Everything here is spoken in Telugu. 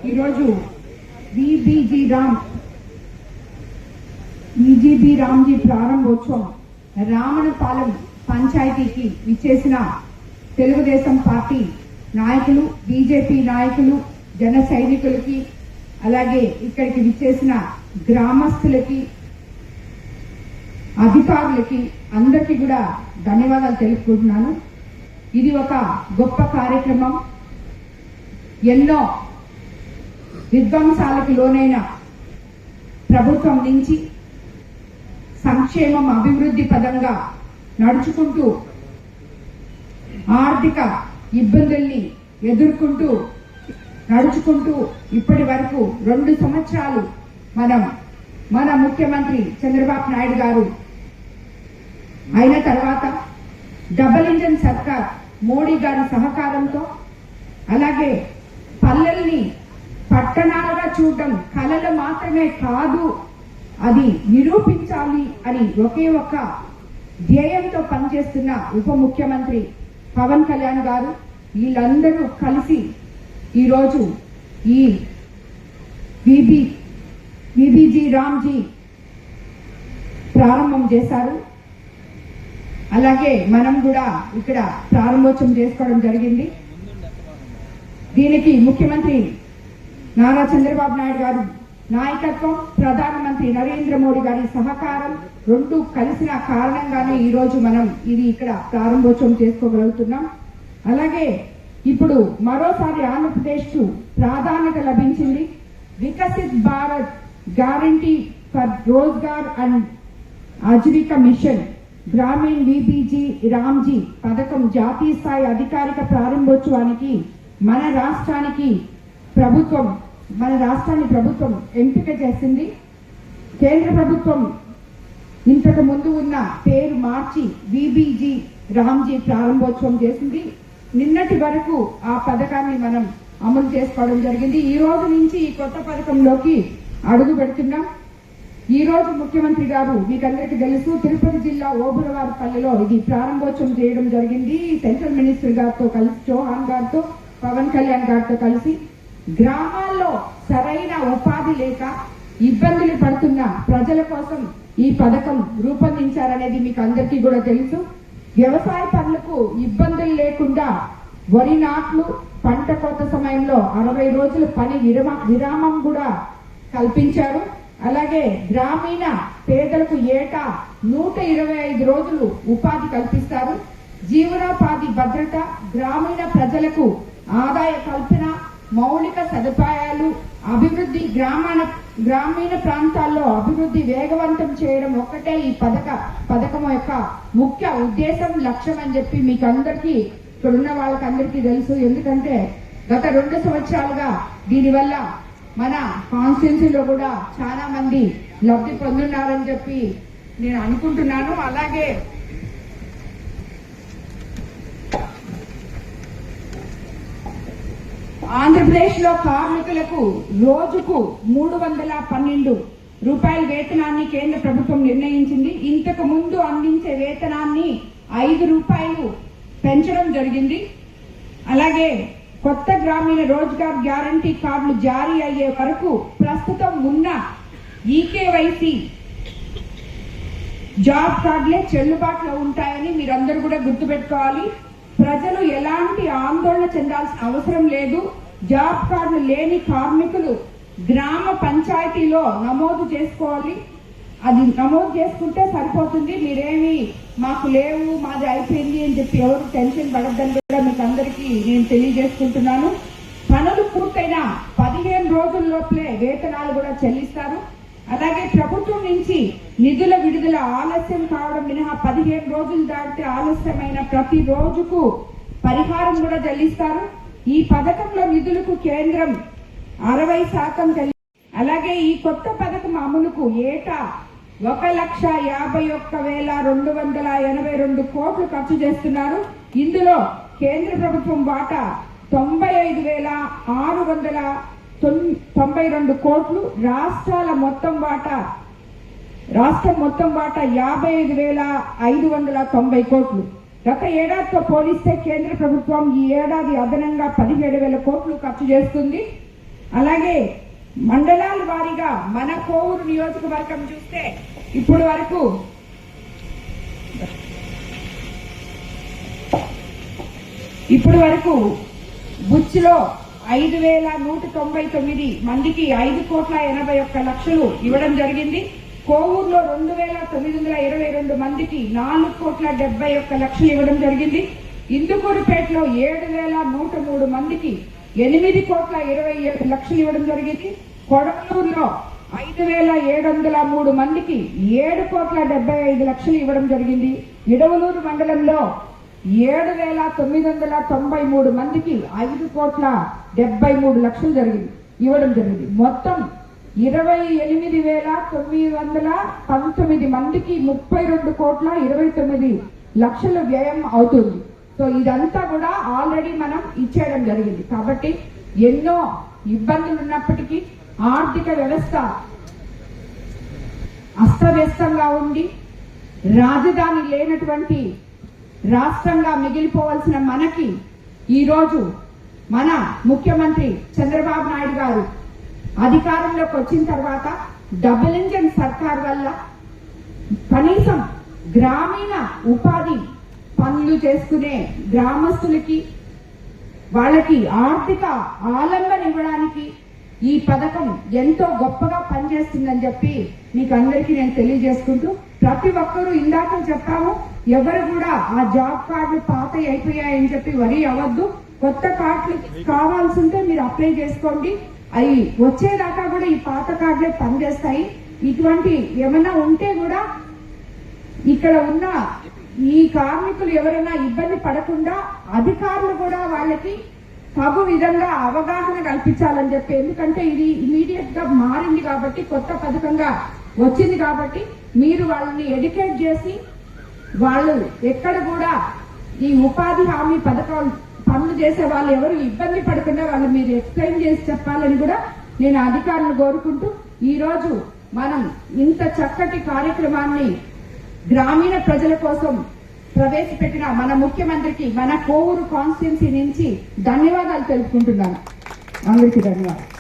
ఈరోజు విబిజి రామ్జీ ప్రారంభోత్సవం రామనపాలెం పంచాయతీకి విచ్చేసిన తెలుగుదేశం పార్టీ నాయకులు, బీజేపీ నాయకులు, జన సైనికులకి, అలాగే ఇక్కడికి విచ్చేసిన గ్రామస్తులకి, అధికారులకి అందరికీ కూడా ధన్యవాదాలు తెలుపుకుంటున్నాను. ఇది ఒక గొప్ప కార్యక్రమం. ఎన్నో విధ్వంసాలకు లోనైన ప్రభుత్వం నుంచి సంక్షేమం, అభివృద్ధి పదంగా నడుచుకుంటూ ఆర్థిక ఇబ్బందుల్ని ఎదుర్కొంటూ నడుచుకుంటూ ఇప్పటి వరకు 2 సంవత్సరాలు మన ముఖ్యమంత్రి చంద్రబాబు నాయుడు గారు అయిన తర్వాత డబుల్ ఇంజన్ సర్కార్ మోడీ గారి సహకారంతో, అలాగే పల్లెల్ని పట్టణాలుగా చూడడం కళలు మాత్రమే కాదు, అది నిరూపించాలి అని ఒకే ఒక్క ధ్యేయంతో పనిచేస్తున్న ఉప ముఖ్యమంత్రి పవన్ కళ్యాణ్ గారు, వీళ్ళందరూ కలిసి ఈరోజు ఈ విబిజి రామ్జీ ప్రారంభం చేశారు. అలాగే మనం కూడా ఇక్కడ ప్రారంభోత్సవం చేసుకోవడం జరిగింది. దీనికి ముఖ్యమంత్రి నారా చంద్రబాబు నాయుడు గారు నాయకత్వం, ప్రధానమంత్రి నరేంద్ర మోడీ గారి సహకారం 2 కలిసిన కారణంగానే ఈరోజు మనం ఇది ఇక్కడ ప్రారంభోత్సవం చేసుకోగలుగుతున్నాం. అలాగే ఇప్పుడు మరోసారి ఆంధ్రప్రదేశ్ కు ప్రాధాన్యత లభించింది. Viksit Bharat guarantee for Rozgar and Ajeevika mission Gramin VBG Ramji పథకం జాతీయ స్థాయి అధికారిక ప్రారంభోత్సవానికి మన రాష్ట్రాన్ని ప్రభుత్వం ఎంపిక చేసింది. కేంద్ర ప్రభుత్వం ఇంతకు ముందు ఉన్న పేరు మార్చి విబిజి రామ్జీ ప్రారంభోత్సవం చేసింది. నిన్నటి వరకు ఆ పథకాన్ని మనం అమలు చేసుకోవడం జరిగింది. ఈ రోజు నుంచి ఈ కొత్త పథకంలోకి అడుగు పెడుతున్నాం. ఈ రోజు ముఖ్యమంత్రి గారు మీకందరికీ తెలుసు, తిరుపతి జిల్లా ఓబులవారిపల్లిలో ఇది ప్రారంభోత్సవం చేయడం జరిగింది. సెంట్రల్ మినిస్టర్ గారితో కలిసి, చౌహాన్ గారితో, పవన్ కళ్యాణ్ గారితో కలిసి గ్రామాల్లో సరైన ఉపాధి లేక ఇబ్బందులు పడుతున్న ప్రజల కోసం ఈ పథకం రూపొందించారనేది మీకు అందరికీ కూడా తెలుసు. వ్యవసాయ పనులకు ఇబ్బందులు లేకుండా వరి నాట్లు, పంట కోత సమయంలో 60 రోజుల పని విరామం కూడా కల్పించారు. అలాగే గ్రామీణ పేదలకు ఏటా 125 రోజులు ఉపాధి కల్పిస్తారు. జీవనోపాధి భద్రత, గ్రామీణ ప్రజలకు ఆదాయ కల్పన, మౌలిక సదుపాయాలు, అభివృద్ధి, గ్రామీణ ప్రాంతాల్లో అభివృద్ధి వేగవంతం చేయడం ఒక్కటే ఈ పథకం యొక్క ముఖ్య ఉద్దేశం, లక్ష్యం అని చెప్పి మీకు అందరికీ, ఇక్కడున్న వాళ్ళకందరికీ తెలుసు. ఎందుకంటే గత 2 సంవత్సరాలుగా దీనివల్ల మన కాన్స్టిట్యున్సీలో కూడా చాలా మంది లబ్ధి పొందున్నారని చెప్పి నేను అనుకుంటున్నాను. అలాగే ఆంధ్రప్రదేశ్ లో కార్మికులకు రోజుకు 312 రూపాయల వేతనాన్ని కేంద్ర ప్రభుత్వం నిర్ణయించింది. ఇంతకు ముందు అందించే వేతనాన్ని 5 రూపాయలు పెంచడం జరిగింది. అలాగే కొత్త గ్రామీణ రోజ్గార్ గ్యారంటీ కార్డులు జారీ అయ్యే వరకు ప్రస్తుతం ఉన్న ఈకేవైసీ జాబ్ కార్డులే చెల్లుబాటులో ఉంటాయని మీరందరూ కూడా గుర్తుపెట్టుకోవాలి. ప్రజలు ఎలాంటి ఆందోళన చెందాల్సిన అవసరం లేదు. జాబ్ కార్డులు లేని కార్మికులు గ్రామ పంచాయతీలో నమోదు చేసుకోవాలి. అది నమోదు చేసుకుంటే సరిపోతుంది. మీరేమి మాకు లేవు, మాది అయిపోయింది అని చెప్పి ఎవరు టెన్షన్ పడద్దని కూడా మీకు అందరికీ నేను తెలియజేసుకుంటున్నాను. పనులు పూర్తయిన 15 రోజుల లోపలే వేతనాలు కూడా చెల్లిస్తారు. అలాగే ప్రభుత్వం నుంచి నిధుల విడుదల ఆలస్యం కావడం మినహా 15 రోజులు దాటితే ఆలస్యమైన ప్రతి రోజుకు పరిహారం కూడా చెల్లిస్తారు. ఈ పథకంలో నిధులకు కేంద్రం 60% అలాగే ఈ కొత్త పథకం అమలుకు ఏటా 1,51,282 కోట్లు ఖర్చు చేస్తున్నారు. ఇందులో కేంద్ర ప్రభుత్వం వాటా 95,692 కోట్లు, రాష్ట్రం మొత్తం వాటా 55,590 కోట్లు. గత ఏడాదితో పోలిస్తే కేంద్ర ప్రభుత్వం ఈ ఏడాది అదనంగా 17,000 కోట్లు ఖర్చు చేస్తుంది. అలాగే మండలాల వారీగా మన కోవూరు నియోజకవర్గం చూస్తే ఇప్పుడు వరకు బుచ్చిలో 5,199 మందికి 5,81,00,000 ఇవ్వడం జరిగింది. కోవూరులో 2,922 మందికి 4,71,00,000 ఇవ్వడం జరిగింది. ఇందుకూరుపేటలో 7,103 మందికి 8,27,00,000 ఇవ్వడం జరిగింది. కొడవలూరులో 5,703 మందికి 7,75,00,000 ఇవ్వడం జరిగింది. ఇడవలూరు మండలంలో 7,993 మందికి 5,73,00,000 ఇవ్వడం జరిగింది. మొత్తం 28,919 మందికి 32,29,00,000 వ్యయం అవుతుంది. సో ఇదంతా కూడా ఆల్రెడీ మనం ఇచ్చేయడం జరిగింది. కాబట్టి ఎన్నో ఇబ్బందులు ఉన్నప్పటికీ ఆర్థిక వ్యవస్థ అస్తవ్యస్తంగా ఉండి రాజధాని లేనటువంటి రాష్ట్రంగా మిగిలిపోవాల్సిన మనకి ఈరోజు మన ముఖ్యమంత్రి చంద్రబాబు నాయుడు గారు అధికారంలోకి వచ్చిన తర్వాత డబుల్ ఇంజన్ సర్కార్ వల్ల కనీసం గ్రామీణ ఉపాధి పనులు చేసుకునే గ్రామస్తులకి వాళ్ళకి ఆర్థిక ఆలంబన ఇవ్వడానికి ఈ పథకం ఎంతో గొప్పగా పనిచేస్తుందని చెప్పి మీకు అందరికీ నేను తెలియజేసుకుంటూ, ప్రతి ఒక్కరూ ఇందాక చెప్పాము, ఎవరు కూడా ఆ జాబ్ కార్డులు పాత అయిపోయాయని చెప్పి వరి అవ్వద్దు. కొత్త కార్డులు కావాల్సి ఉంటే మీరు అప్లై చేసుకోండి. అవి వచ్చేదాకా కూడా ఈ పాత కార్డులే పనిచేస్తాయి. ఇటువంటి ఏమైనా ఉంటే కూడా ఇక్కడ ఉన్న ఈ కార్మికులు ఎవరైనా ఇబ్బంది పడకుండా అధికారులు కూడా వాళ్ళకి తగు విధంగా అవగాహన కల్పించాలని చెప్పి, ఎందుకంటే ఇది ఇమీడియట్ గా మారింది కాబట్టి, కొత్త పథకంగా వచ్చింది కాబట్టి మీరు వాళ్ళని ఎడ్యుకేట్ చేసి వాళ్ళు ఎక్కడ కూడా ఈ ఉపాధి హామీ పథకాలు పనులు చేసే వాళ్ళు ఎవరు ఇబ్బంది పడకుండా వాళ్ళు మీరు ఎక్స్ప్లెయిన్ చేసి చెప్పాలని కూడా నేను అధికారులను కోరుకుంటూ, ఈ రోజు మనం ఇంత చక్కటి కార్యక్రమాన్ని గ్రామీణ ప్రజల కోసం ప్రవేశపెట్టిన మన ముఖ్యమంత్రికి మన కోవూరు కాన్స్టిట్యున్సీ నుంచి ధన్యవాదాలు తెలుపుకుంటున్నాను. అందరికీ ధన్యవాదాలు.